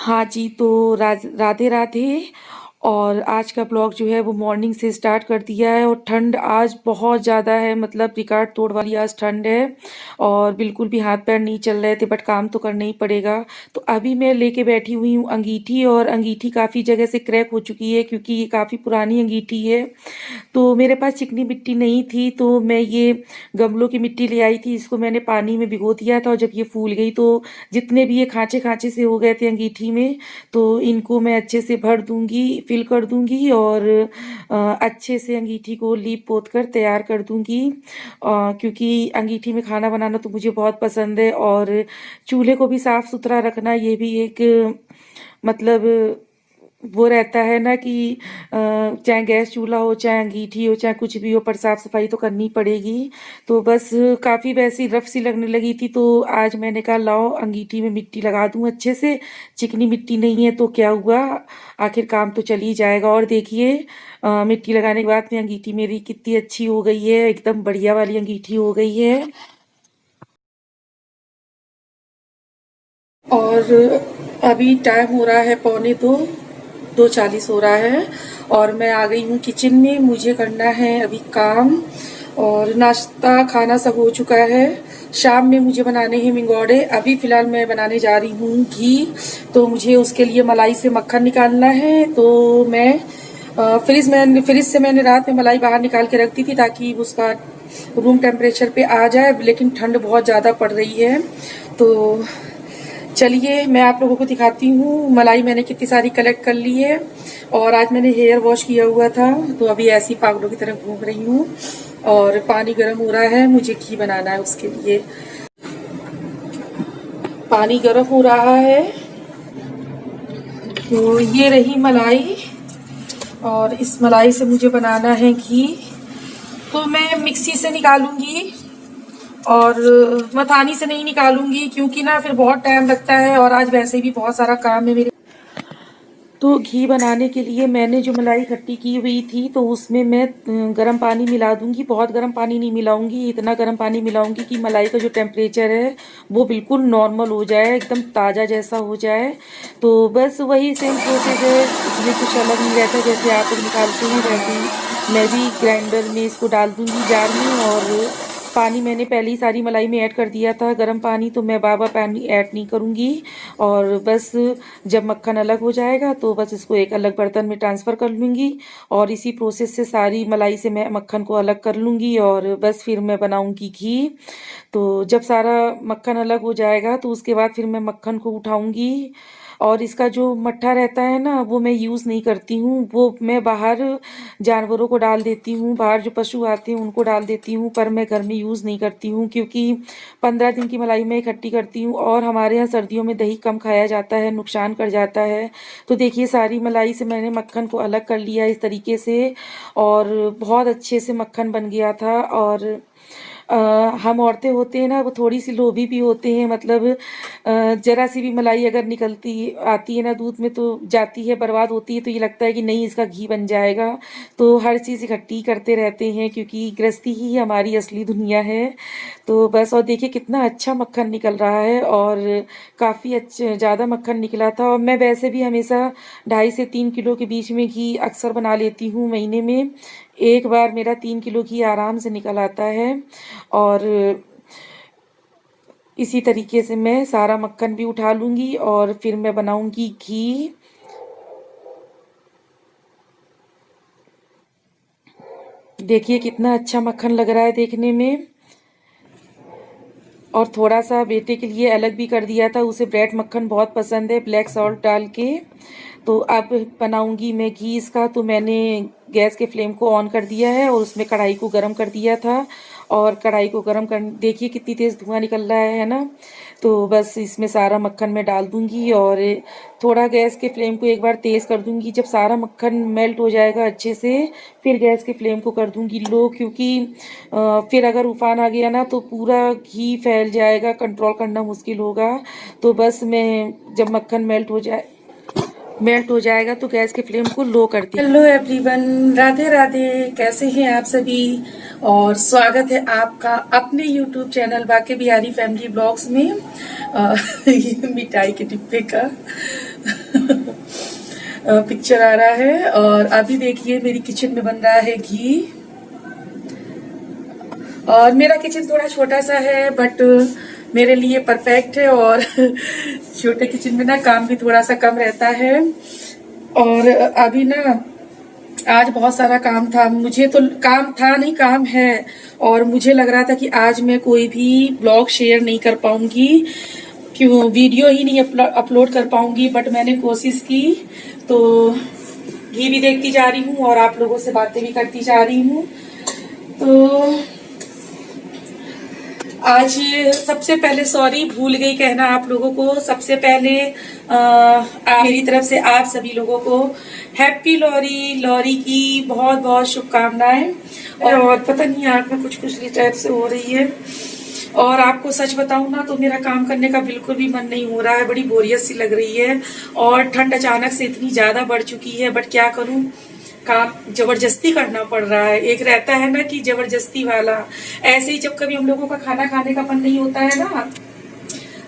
हाँ जी, तो राधे राधे। और आज का ब्लॉग जो है वो मॉर्निंग से स्टार्ट कर दिया है और ठंड आज बहुत ज़्यादा है, मतलब रिकॉर्ड तोड़ वाली आज ठंड है। और बिल्कुल भी हाथ पैर नहीं चल रहे थे, बट काम तो करना ही पड़ेगा। तो अभी मैं लेके बैठी हुई हूँ अंगीठी, और अंगीठी काफ़ी जगह से क्रैक हो चुकी है क्योंकि ये काफ़ी पुरानी अंगीठी है। तो मेरे पास चिकनी मिट्टी नहीं थी, तो मैं ये गमलों की मिट्टी ले आई थी। इसको मैंने पानी में भिगो दिया था और जब ये फूल गई तो जितने भी ये खाँचे खाँचे से हो गए थे अंगीठी में, तो इनको मैं अच्छे से भर दूंगी, फिल कर दूंगी और अच्छे से अंगीठी को लीप पोत कर तैयार कर दूंगी। क्योंकि अंगीठी में खाना बनाना तो मुझे बहुत पसंद है, और चूल्हे को भी साफ सुथरा रखना ये भी एक मतलब वो रहता है ना कि चाहे गैस चूल्हा हो, चाहे अंगीठी हो, चाहे कुछ भी हो, पर साफ सफाई तो करनी पड़ेगी। तो बस काफ़ी वैसी रफ सी लगने लगी थी, तो आज मैंने कहा लाओ अंगीठी में मिट्टी लगा दूं अच्छे से। चिकनी मिट्टी नहीं है तो क्या हुआ, आखिर काम तो चल ही जाएगा। और देखिए मिट्टी लगाने के बाद में अंगीठी मेरी कितनी अच्छी हो गई है, एकदम बढ़िया वाली अंगीठी हो गई है। और अभी टाइम हो रहा है 2:45, 2:40 हो रहा है, और मैं आ गई हूँ किचन में। मुझे करना है अभी काम, और नाश्ता खाना सब हो चुका है। शाम में मुझे बनाने हैं मिंगौड़े। अभी फिलहाल मैं बनाने जा रही हूँ घी। तो मुझे उसके लिए मलाई से मक्खन निकालना है। तो मैं फ्रिज से मैंने रात में मलाई बाहर निकाल के रख दी थी ताकि उसका रूम टेम्परेचर पे आ जाए, लेकिन ठंड बहुत ज़्यादा पड़ रही है। तो चलिए मैं आप लोगों को दिखाती हूँ। मलाई मैंने कितनी सारी कलेक्ट कर ली है, और आज मैंने हेयर वॉश किया हुआ था, तो अभी ऐसी पागलों की तरह घूम रही हूँ। और पानी गर्म हो रहा है, मुझे घी बनाना है उसके लिए। पानी गर्म हो रहा है, तो ये रही मलाई, और इस मलाई से मुझे बनाना है घी। तो मैं मिक्सी से निकालूंगी, और मथानी से नहीं निकालूंगी क्योंकि ना फिर बहुत टाइम लगता है, और आज वैसे भी बहुत सारा काम है मेरे। तो घी बनाने के लिए मैंने जो मलाई इकट्ठी की हुई थी, तो उसमें मैं गर्म पानी मिला दूंगी। बहुत गर्म पानी नहीं मिलाऊंगी, इतना गर्म पानी मिलाऊंगी कि मलाई का जो टेम्परेचर है वो बिल्कुल नॉर्मल हो जाए, एकदम ताज़ा जैसा हो जाए। तो बस वही सेम प्रोसेस है, इसमें कुछ अलग नहीं रहता। जैसे आप लोग निकालते हैं वैसे ही मैं भी ग्राइंडर में इसको डाल दूंगी जार में। और पानी मैंने पहले ही सारी मलाई में ऐड कर दिया था गर्म पानी, तो मैं बार बार पानी ऐड नहीं करूँगी। और बस जब मक्खन अलग हो जाएगा तो बस इसको एक अलग बर्तन में ट्रांसफ़र कर लूँगी, और इसी प्रोसेस से सारी मलाई से मैं मक्खन को अलग कर लूँगी, और बस फिर मैं बनाऊँगी घी। तो जब सारा मक्खन अलग हो जाएगा तो उसके बाद फिर मैं मक्खन को उठाऊँगी। और इसका जो मट्ठा रहता है ना, वो मैं यूज़ नहीं करती हूँ, वो मैं बाहर जानवरों को डाल देती हूँ, बाहर जो पशु आते हैं उनको डाल देती हूँ, पर मैं घर में यूज़ नहीं करती हूँ क्योंकि 15 दिन की मलाई मैं इकट्ठी करती हूँ, और हमारे यहाँ सर्दियों में दही कम खाया जाता है, नुकसान कर जाता है। तो देखिए सारी मलाई से मैंने मक्खन को अलग कर लिया इस तरीके से, और बहुत अच्छे से मक्खन बन गया था। और अ, हम औरतें होते हैं ना, वो थोड़ी सी लोभी भी होते हैं, मतलब जरा सी भी मलाई अगर निकलती आती है ना दूध में, तो जाती है, बर्बाद होती है, तो ये लगता है कि नहीं इसका घी बन जाएगा। तो हर चीज़ इकट्ठी करते रहते हैं क्योंकि गृहस्थी ही हमारी असली दुनिया है। तो बस, और देखिए कितना अच्छा मक्खन निकल रहा है, और काफ़ी अच्छा ज़्यादा मक्खन निकला था। और मैं वैसे भी हमेशा 2.5 से 3 किलो के बीच में घी अक्सर बना लेती हूँ महीने में। एक बार मेरा 3 किलो घी आराम से निकल आता है। और इसी तरीके से मैं सारा मक्खन भी उठा लूँगी और फिर मैं बनाऊँगी घी। देखिए कितना अच्छा मक्खन लग रहा है देखने में। और थोड़ा सा बेटे के लिए अलग भी कर दिया था, उसे ब्रेड मक्खन बहुत पसंद है ब्लैक सॉल्ट डाल के। तो अब बनाऊंगी मैं घी इसका। तो मैंने गैस के फ्लेम को ऑन कर दिया है और उसमें कढ़ाई को गरम कर दिया था, और कढ़ाई को गरम कर देखिए कितनी तेज़ धुआं निकल रहा है ना। तो बस इसमें सारा मक्खन मैं डाल दूंगी, और थोड़ा गैस के फ्लेम को एक बार तेज़ कर दूंगी। जब सारा मक्खन मेल्ट हो जाएगा अच्छे से, फिर गैस के फ्लेम को कर दूंगी लो, क्योंकि फिर अगर उफान आ गया ना तो पूरा घी फैल जाएगा, कंट्रोल करना मुश्किल होगा। तो बस मैं जब मक्खन मेल्ट हो जाएगा तो गैस के फ्लेम को लो कर दी। Hello everyone, Radhe Radhe. कैसे हैं आप सभी, और स्वागत है आपका अपने YouTube channel Banke Bihari family blogs में। ये मिठाई के डिब्बे का पिक्चर आ रहा है। और अभी देखिए मेरी किचन में बन रहा है घी। और मेरा किचन थोड़ा छोटा सा है बट मेरे लिए परफेक्ट है। और छोटे किचन में ना काम भी थोड़ा सा कम रहता है। और अभी ना आज बहुत सारा काम था, मुझे तो काम था नहीं, काम है। और मुझे लग रहा था कि आज मैं कोई भी ब्लॉग शेयर नहीं कर पाऊंगी, क्यों वीडियो ही नहीं अपलोड कर पाऊंगी। बट मैंने कोशिश की, तो घी भी देखती जा रही हूँ और आप लोगों से बातें भी करती जा रही हूँ। तो आज सबसे पहले सॉरी, भूल गई कहना आप लोगों को। सबसे पहले मेरी तरफ से आप सभी लोगों को हैप्पी लोहरी, लोहरी की बहुत बहुत शुभकामनाएं। और पता नहीं आंख में कुछ कुछ टाइप से हो रही है। और आपको सच बताऊं ना तो मेरा काम करने का बिल्कुल भी मन नहीं हो रहा है, बड़ी बोरियत सी लग रही है। और ठंड अचानक से इतनी ज्यादा बढ़ चुकी है, बट क्या करूं, काम जबरदस्ती करना पड़ रहा है। एक रहता है ना कि जबरदस्ती वाला, ऐसे ही जब कभी हम लोगों का खाना खाने का मन नहीं होता है ना,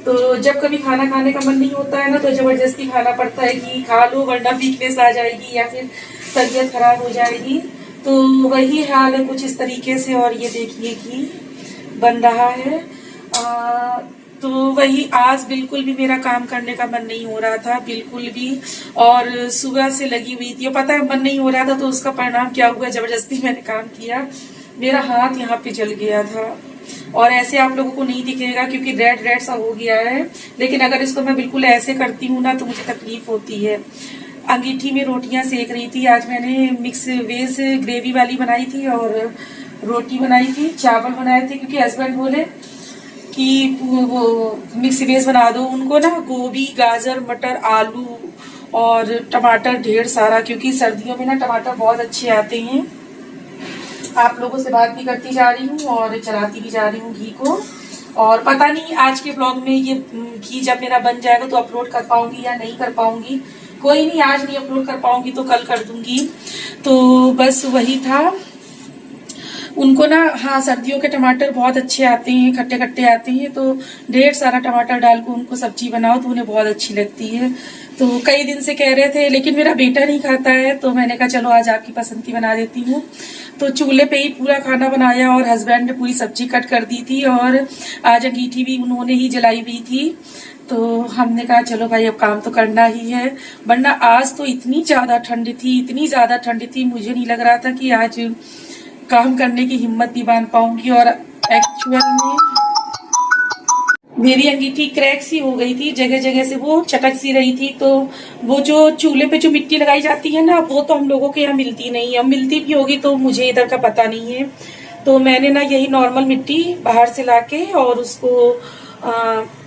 तो जब कभी खाना खाने का मन नहीं होता है ना तो जबरदस्ती खाना पड़ता है कि खा लो वरना वीकनेस आ जाएगी या फिर तबीयत खराब हो जाएगी। तो वही हाल है कुछ इस तरीके से। और ये देखिए कि बन रहा है। तो वही आज बिल्कुल भी मेरा काम करने का मन नहीं हो रहा था, बिल्कुल भी। और सुबह से लगी हुई थी, पता है मन नहीं हो रहा था तो उसका परिणाम क्या हुआ, जबरदस्ती मैंने काम किया, मेरा हाथ यहाँ पे जल गया था। और ऐसे आप लोगों को नहीं दिखेगा क्योंकि रेड रेड सा हो गया है, लेकिन अगर इसको मैं बिल्कुल ऐसे करती हूँ ना तो मुझे तकलीफ होती है। अंगीठी में रोटियां सेक रही थी। आज मैंने मिक्स वेज ग्रेवी वाली बनाई थी और रोटी बनाई थी, चावल बनाए थे, क्योंकि हस्बैंड बोले कि वो मिक्स वेज बना दो। उनको ना गोभी, गाजर, मटर, आलू और टमाटर ढेर सारा, क्योंकि सर्दियों में ना टमाटर बहुत अच्छे आते हैं। आप लोगों से बात भी करती जा रही हूँ और चलाती भी जा रही हूँ घी को। और पता नहीं आज के ब्लॉग में ये घी जब मेरा बन जाएगा तो अपलोड कर पाऊंगी या नहीं कर पाऊंगी। कोई नहीं, आज नहीं अपलोड कर पाऊंगी तो कल कर दूंगी। तो बस वही था। उनको ना, हाँ, सर्दियों के टमाटर बहुत अच्छे आते हैं, खट्टे खट्टे आते हैं, तो ढेर सारा टमाटर डाल के उनको सब्जी बनाओ तो उन्हें बहुत अच्छी लगती है। तो कई दिन से कह रहे थे, लेकिन मेरा बेटा नहीं खाता है, तो मैंने कहा चलो आज आपकी पसंद की बना देती हूँ। तो चूल्हे पे ही पूरा खाना बनाया और हस्बैंड ने पूरी सब्जी कट कर दी थी। और आज अंगीठी भी उन्होंने ही जलाई हुई थी। तो हमने कहा चलो भाई अब काम तो करना ही है, वरना आज तो इतनी ज्यादा ठंड थी, इतनी ज्यादा ठंड थी, मुझे नहीं लग रहा था कि आज काम करने की हिम्मत नहीं बांध पाऊंगी। और एक्चुअल में मेरी अंगीठी क्रैक सी हो गई थी, जगह जगह से वो चटक सी रही थी। तो वो जो चूल्हे पे जो मिट्टी लगाई जाती है ना, वो तो हम लोगों के यहाँ मिलती नहीं है। अब मिलती भी होगी तो मुझे इधर का पता नहीं है। तो मैंने ना यही नॉर्मल मिट्टी बाहर से लाके और उसको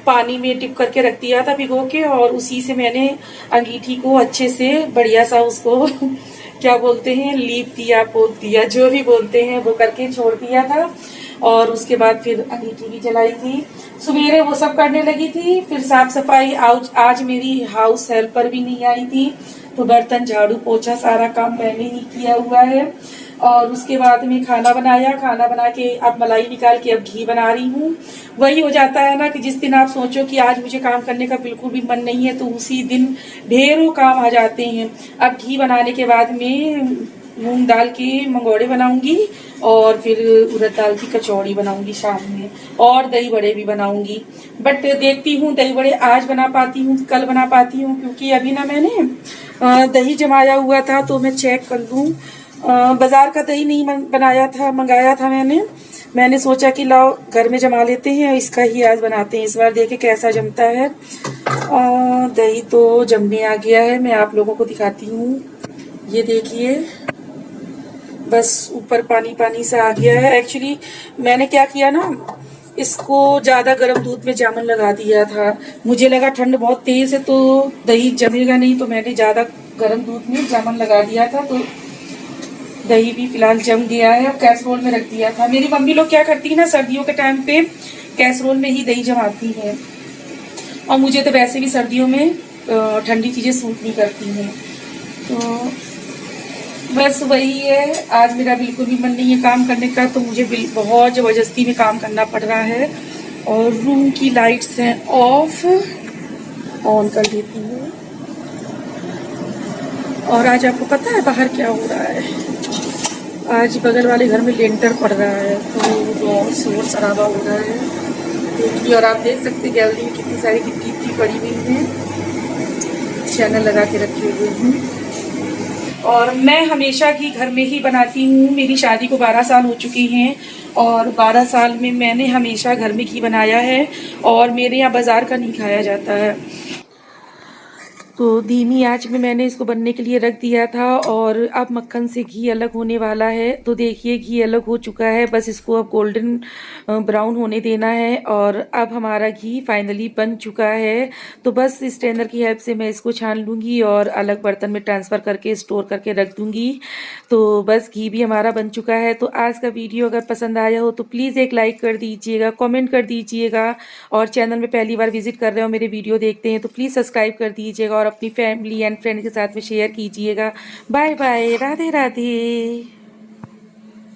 पानी में डिप करके रख दिया था भिगो के, और उसी से मैंने अंगीठी को अच्छे से बढ़िया सा उसको क्या बोलते हैं, लीप दिया, पोत दिया, जो भी बोलते हैं वो करके छोड़ दिया था। और उसके बाद फिर अंगीठी भी जलाई थी। सवेरे वो सब करने लगी थी। फिर साफ सफाई, आज मेरी हाउस हेल्पर भी नहीं आई थी, तो बर्तन, झाड़ू, पोछा सारा काम मैंने ही किया हुआ है। और उसके बाद में खाना बनाया, खाना बना के अब मलाई निकाल के अब घी बना रही हूँ। वही हो जाता है ना कि जिस दिन आप सोचो कि आज मुझे काम करने का बिल्कुल भी मन नहीं है, तो उसी दिन ढेरों काम आ जाते हैं। अब घी बनाने के बाद में मूंग दाल के मंगोड़े बनाऊंगी और फिर उड़द दाल की कचौड़ी बनाऊंगी शाम में, और दही बड़े भी बनाऊंगी। बट देखती हूँ दही बड़े आज बना पाती हूँ, कल बना पाती हूँ, क्योंकि अभी ना मैंने दही जमाया हुआ था, तो मैं चेक कर लूँ। बाजार का दही नहीं बनाया था, मंगाया था मैंने सोचा कि लाओ घर में जमा लेते हैं, इसका ही आज बनाते हैं, इस बार देखे कैसा जमता है। दही तो जमने आ गया है, मैं आप लोगों को दिखाती हूँ। ये देखिए, बस ऊपर पानी पानी सा आ गया है। एक्चुअली मैंने क्या किया ना, इसको ज्यादा गर्म दूध में जामन लगा दिया था। मुझे लगा ठंड बहुत तेज है तो दही जमेगा नहीं, तो मैंने ज्यादा गर्म दूध में जामन लगा दिया था, तो दही भी फिलहाल जम गया है। और कैसरोल में रख दिया था। मेरी मम्मी लोग क्या करती है ना, सर्दियों के टाइम पे कैसरोल में ही दही जमाती है, और मुझे तो वैसे भी सर्दियों में ठंडी चीजें सूट नहीं करती हैं। तो बस वही है, आज मेरा बिल्कुल भी मन नहीं है काम करने का, तो मुझे बहुत जबरदस्ती में काम करना पड़ रहा है। और रूम की लाइट्स हैं ऑफ, ऑन कर देती हूँ। और आज आपको पता है बाहर क्या हो रहा है? आज बगल वाले घर में लेंटर पड़ रहा है, तो बहुत शोर शराबा हो रहा है देखिए। और आप देख सकते हैं गैलरी में कितनी सारी गिट्टी पड़ी हुई है, चैनल लगा के रखे हुए हैं। और मैं हमेशा ही घर में ही बनाती हूँ। मेरी शादी को 12 साल हो चुके हैं और 12 साल में मैंने हमेशा घर में घी बनाया है और मेरे यहाँ बाज़ार का नहीं खाया जाता है। तो धीमी आंच में मैंने इसको बनने के लिए रख दिया था और अब मक्खन से घी अलग होने वाला है। तो देखिए घी अलग हो चुका है, बस इसको अब गोल्डन ब्राउन होने देना है और अब हमारा घी फाइनली बन चुका है। तो बस इस स्ट्रेनर की हेल्प से मैं इसको छान लूँगी और अलग बर्तन में ट्रांसफ़र करके स्टोर करके रख दूँगी। तो बस घी भी हमारा बन चुका है। तो आज का वीडियो अगर पसंद आया हो तो प्लीज़ एक लाइक कर दीजिएगा, कमेंट कर दीजिएगा और चैनल में पहली बार विजिट कर रहे हो, मेरे वीडियो देखते हैं तो प्लीज़ सब्सक्राइब कर दीजिएगा और अपनी फैमिली एंड फ्रेंड के साथ में शेयर कीजिएगा। Bye bye, Radhe Radhe.